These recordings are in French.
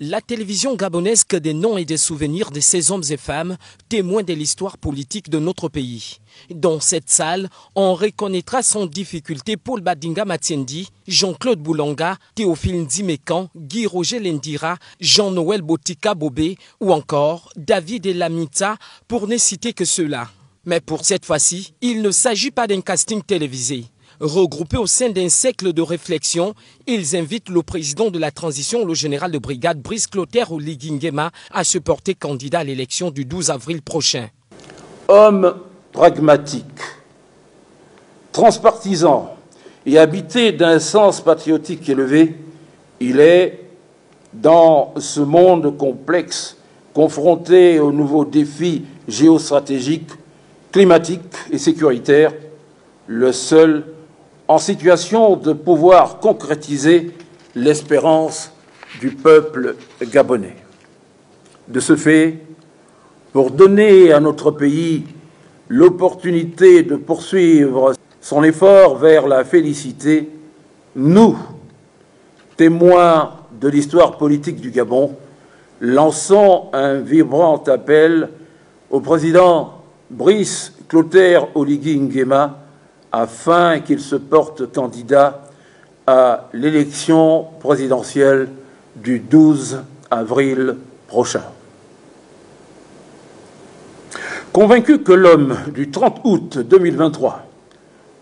La télévision gabonaise que des noms et des souvenirs de ces hommes et femmes, témoins de l'histoire politique de notre pays. Dans cette salle, on reconnaîtra sans difficulté Paul Badinga Matiendi, Jean-Claude Boulanga, Théophile Ndimekan, Guy Roger Lendira, Jean-Noël Botika Bobé ou encore David Elamita, pour ne citer que ceux-là. Mais pour cette fois-ci, il ne s'agit pas d'un casting télévisé. Regroupés au sein d'un cercle de réflexion, ils invitent le président de la transition, le général de brigade Brice Clotaire Oligui Nguema, à se porter candidat à l'élection du 12 avril prochain. Homme pragmatique, transpartisan et habité d'un sens patriotique élevé, il est, dans ce monde complexe, confronté aux nouveaux défis géostratégiques, climatiques et sécuritaires, le seul en situation de pouvoir concrétiser l'espérance du peuple gabonais. De ce fait, pour donner à notre pays l'opportunité de poursuivre son effort vers la félicité, nous, témoins de l'histoire politique du Gabon, lançons un vibrant appel au président Brice Clotaire Oligui Nguema afin qu'il se porte candidat à l'élection présidentielle du 12 avril prochain. Convaincu que l'homme du 30 août 2023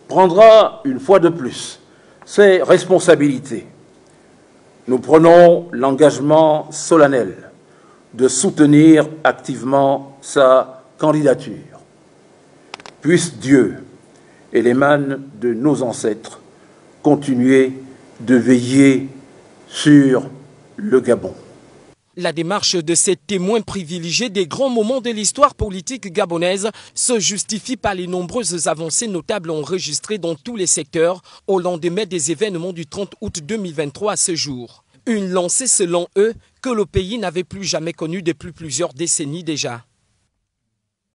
prendra une fois de plus ses responsabilités, nous prenons l'engagement solennel de soutenir activement sa candidature. Puisse Dieu et les mânes de nos ancêtres continuer de veiller sur le Gabon. La démarche de ces témoins privilégiés des grands moments de l'histoire politique gabonaise se justifie par les nombreuses avancées notables enregistrées dans tous les secteurs au lendemain des événements du 30 août 2023 à ce jour. Une lancée selon eux que le pays n'avait plus jamais connue depuis plusieurs décennies déjà.